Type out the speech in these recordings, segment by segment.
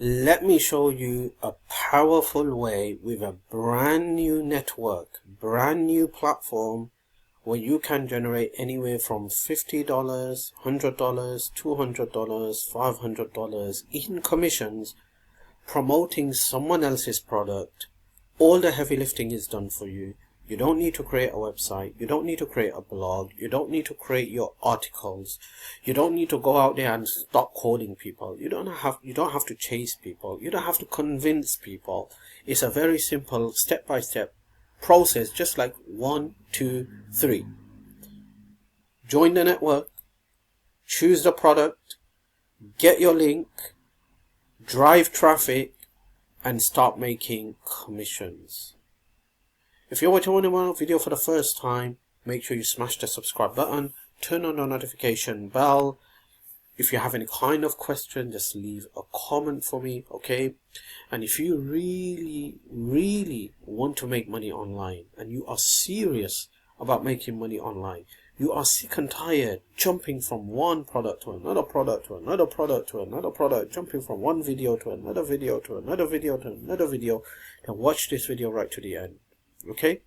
Let me show you a powerful way with a brand new network, brand new platform where you can generate anywhere from $50, $100, $200, $500 in commissions promoting someone else's product. All the heavy lifting is done for you. You don't need to create a website. You don't need to create a blog. You don't need to create your articles. You don't need to go out there and start calling people. You don't have to chase people. You don't have to convince people. It's a very simple step-by-step process, just like 1, 2, 3. Join the network, choose the product, get your link, drive traffic, and start making commissions. If you're watching one video for the first time, make sure you smash the subscribe button, turn on the notification bell. If you have any kind of question, just leave a comment for me, okay? And if you really want to make money online and you are serious about making money online, you are sick and tired jumping from one product to another product to another product to another product, jumping from one video to another video to another video to another video, then watch this video right to the end, okay?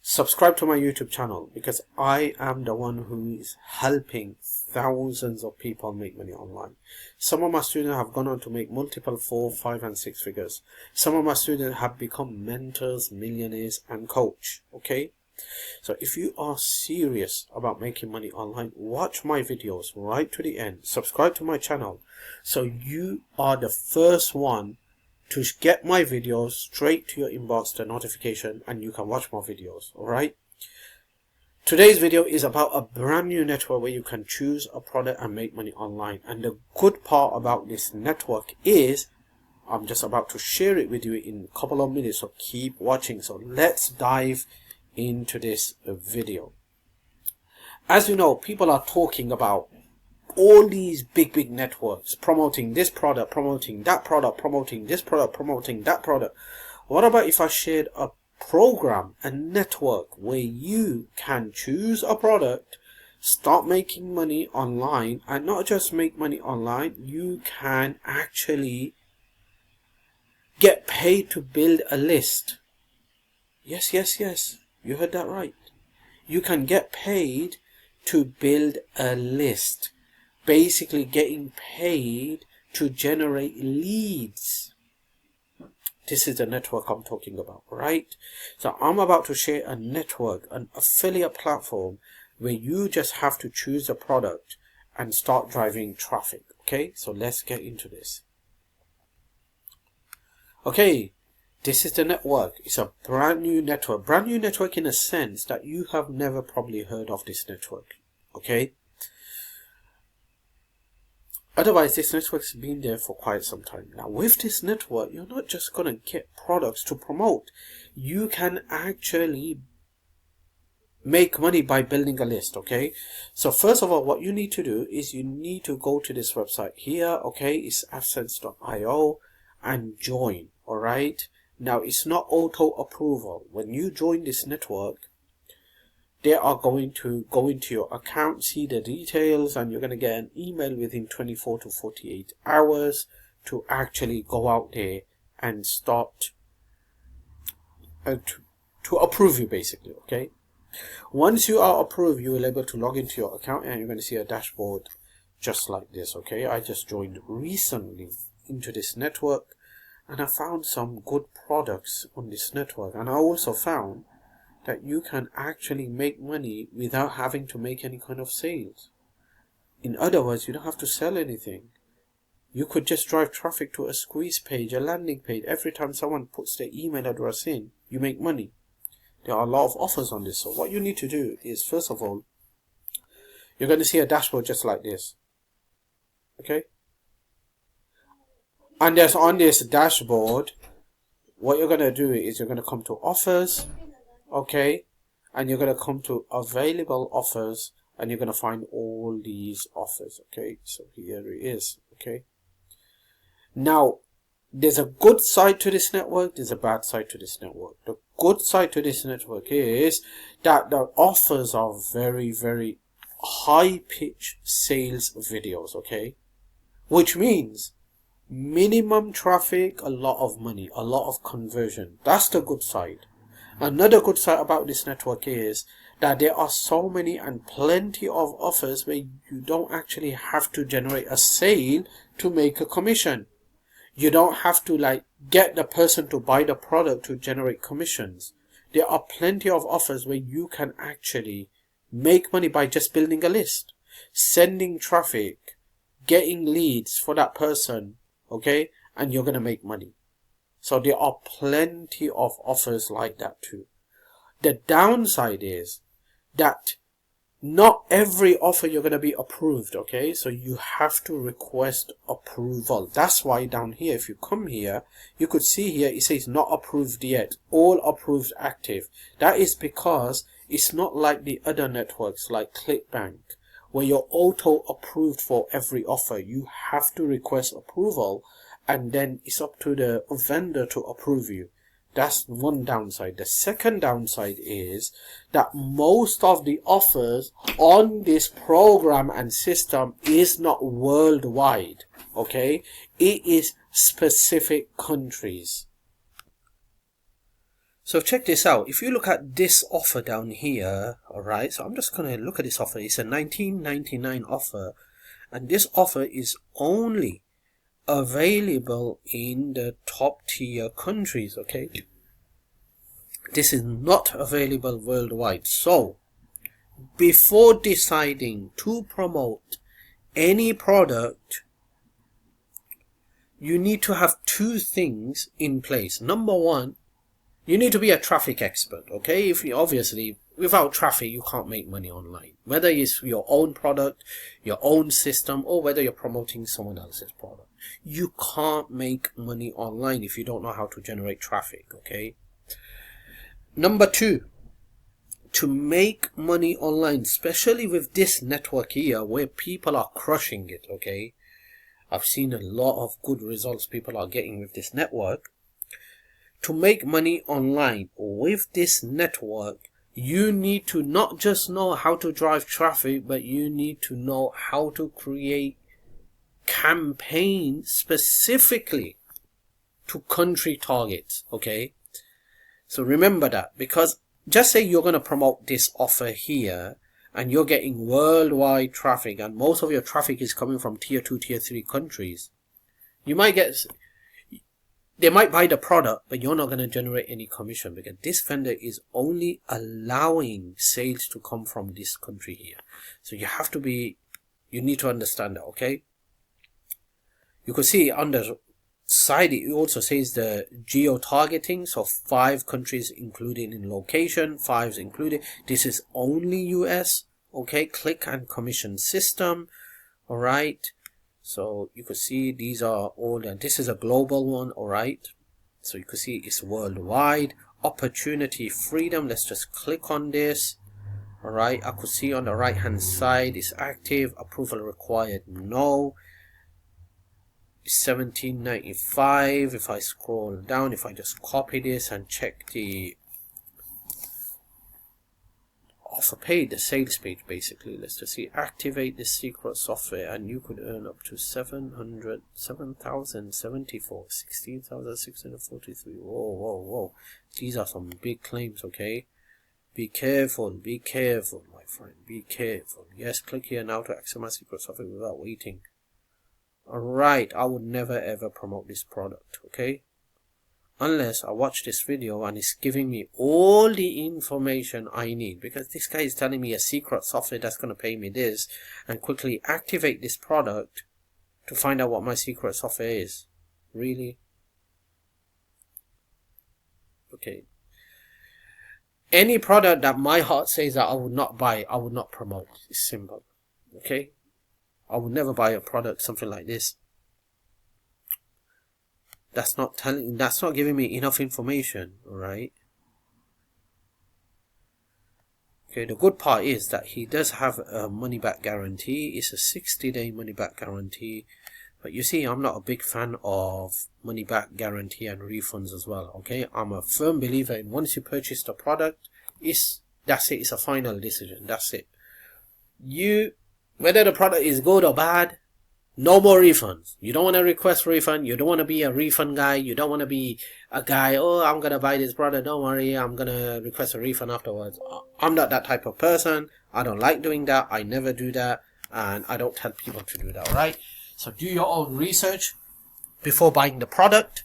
Subscribe to my YouTube channel because I am the one who is helping thousands of people make money online. Some of my students have gone on to make multiple 4, 5 and 6 figures. Some of my students have become mentors, millionaires and coach, okay? So if you are serious about making money online, watch my videos right to the end. Subscribe to my channel so you are the first one to get my videos straight to your inbox, the notification, and you can watch more videos. Alright, today's video is about a brand new network where you can choose a product and make money online. And the good part about this network is I'm just about to share it with you in a couple of minutes, so keep watching. So let's dive into this video. As you know, people are talking about all these big networks promoting this product, promoting that product, promoting this product, promoting that product. What about if I shared a program, a network where you can choose a product, start making money online, and not just make money online, you can actually get paid to build a list. Yes, you heard that right. You can get paid to build a list. Basically getting paid to generate leads. This is the network I'm talking about, right? So I'm about to share a network, an affiliate platform where you just have to choose a product and start driving traffic. Okay, so let's get into this. Okay, this is the network. It's a brand new network. Brand new network in a sense that you have never probably heard of this network. Okay. Otherwise, this network's been there for quite some time. Now, with this network, you're not just going to get products to promote. You can actually make money by building a list, okay? So first of all, what you need to do is you need to go to this website here, okay? It's AdSense.io and join, all right? Now, it's not auto approval. When you join this network, they are going to go into your account, see the details, and you're going to get an email within 24 to 48 hours to actually go out there and start to approve you, basically, okay? Once you are approved, you will be able to log into your account and you're going to see a dashboard just like this, okay? I just joined recently into this network and I found some good products on this network, and I also found that you can actually make money without having to make any kind of sales. In other words, you don't have to sell anything. You could just drive traffic to a squeeze page, a landing page. Every time someone puts their email address in, you make money. There are a lot of offers on this. So what you need to do is, first of all, you're going to see a dashboard just like this. Okay? And there's on this dashboard, what you're going to do is you're going to come to offers. Okay, and you're going to come to available offers and you're going to find all these offers. Okay, so here it is. Okay, now there's a good side to this network, there's a bad side to this network. The good side to this network is that the offers are very high pitch sales videos. Okay, which means Minimum traffic, a lot of money, a lot of conversion. That's the good side. Another good side about this network is that there are so many and plenty of offers where you don't actually have to generate a sale to make a commission. You don't have to like get the person to buy the product to generate commissions. There are plenty of offers where you can actually make money by just building a list, sending traffic, getting leads for that person, okay? And you're going to make money. So there are plenty of offers like that too. The downside is that not every offer you're going to be approved, okay? So you have to request approval. That's why down here, if you come here, you could see here it says not approved yet, all approved active. That is because it's not like the other networks like Clickbank, where you're auto approved for every offer. You have to request approval, and then it's up to the vendor to approve you. That's one downside. The second downside is that most of the offers on this program and system is not worldwide, okay? It is specific countries. So check this out. If you look at this offer down here, alright, so I'm just going to look at this offer. It's a $19.99 offer, and this offer is only available in the top tier countries, okay? This is not available worldwide. So before deciding to promote any product, you need to have two things in place. Number one, you need to be a traffic expert, okay? If you obviously, without traffic, you can't make money online. Whether it's your own product, your own system, or whether you're promoting someone else's product. You can't make money online if you don't know how to generate traffic, okay? Number two, to make money online, especially with this network here where people are crushing it, okay? I've seen a lot of good results people are getting with this network. To make money online with this network, you need to not just know how to drive traffic, but you need to know how to create campaigns specifically to country targets, okay? So remember that, because just say you're going to promote this offer here and you're getting worldwide traffic and most of your traffic is coming from tier 2, tier 3 countries. You might get, they might buy the product, but you're not going to generate any commission because this vendor is only allowing sales to come from this country here. So you have to be, you need to understand that, okay? You can see on the side it also says the geo-targeting, so 5 countries included in location, 5 included. This is only US, okay? Click and commission system, all right? So you could see these are all, and this is a global one, all right? So you could see it's worldwide. Opportunity freedom, let's just click on this, all right? I could see on the right hand side it's active. Approval required, no. $17.95. If I scroll down, if I just copy this and check the offer page, the sales page basically, let's just see, activate the secret software and you could earn up to 7,074, 16,643. Whoa, these are some big claims, okay? Be careful, my friend, be careful. Yes, click here now to access my secret software without waiting. Alright, I would never ever promote this product, okay? Unless I watch this video and it's giving me all the information I need. Because this guy is telling me a secret software that's going to pay me this. And quickly activate this product to find out what my secret software is. Really? Okay. Any product that my heart says that I would not buy, I would not promote. It's simple. Okay? I would never buy a product, something like this. That's not giving me enough information, alright? Okay, the good part is that he does have a money back guarantee. It's a 60-day money back guarantee. But you see, I'm not a big fan of money back guarantee and refunds as well, okay? I'm a firm believer in once you purchase the product, that's it, it's a final decision, that's it. Whether the product is good or bad, No more refunds. You don't want to request refund. You don't want to be a refund guy. You don't want to be a guy, oh, I'm going to buy this product. Don't worry, I'm going to request a refund afterwards. I'm not that type of person. I don't like doing that. I never do that. And I don't tell people to do that, alright? So do your own research before buying the product.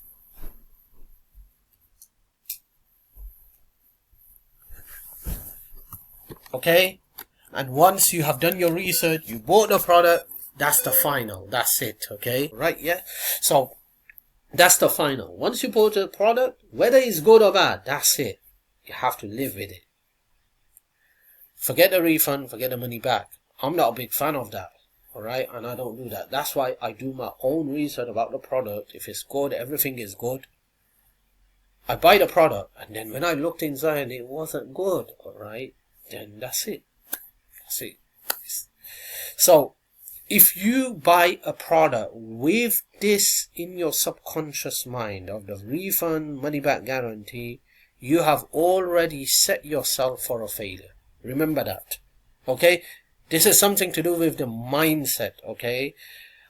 Okay? And once you have done your research, you bought the product, that's the final. That's it, okay? Right, yeah? So, that's the final. Once you bought the product, whether it's good or bad, that's it. You have to live with it. Forget the refund, forget the money back. I'm not a big fan of that, alright? And I don't do that. That's why I do my own research about the product. If it's good, everything is good. I buy the product, and then when I looked inside and it wasn't good, alright? Then that's it. That's it. So, if you buy a product with this in your subconscious mind of the refund, money back guarantee, you have already set yourself for a failure. Remember that. Okay? This is something to do with the mindset. Okay?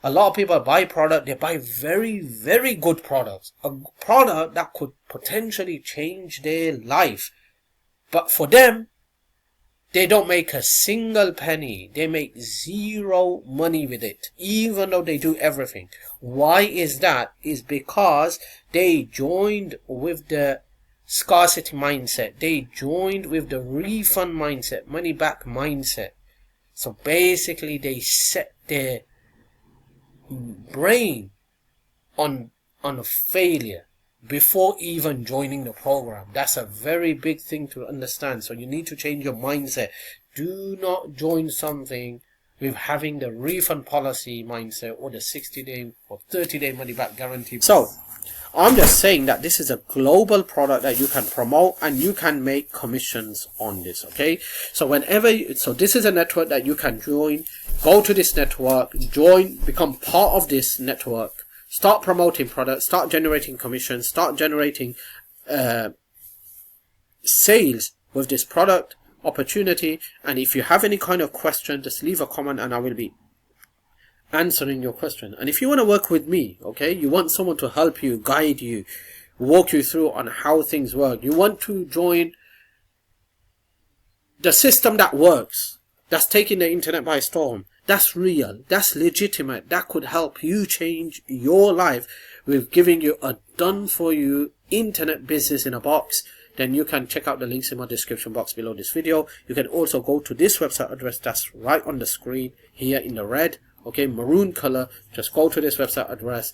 A lot of people buy product, they buy very, very good products. A product that could potentially change their life. But for them, they don't make a single penny. They make zero money with it, even though they do everything. Why is that? Is because they joined with the scarcity mindset. They joined with the refund mindset, money back mindset. So basically they set their brain on a failure before even joining the program. That's a very big thing to understand. So you need to change your mindset. Do not join something with having the refund policy mindset or the 60-day or 30-day money back guarantee. So I'm just saying that this is a global product that you can promote and you can make commissions on this. Okay, so so this is a network that you can join. Go to this network, join, become part of this network. Start promoting products, start generating commissions, start generating sales with this product opportunity. And if you have any kind of question, just leave a comment and I will be answering your question. And if you want to work with me, okay, you want someone to help you, guide you, walk you through on how things work, you want to join the system that works, that's taking the internet by storm, that's real, that's legitimate, that could help you change your life with giving you a done for you internet business in a box, then you can check out the links in my description box below this video. You can also go to this website address that's right on the screen here in the red, okay, maroon color. Just go to this website address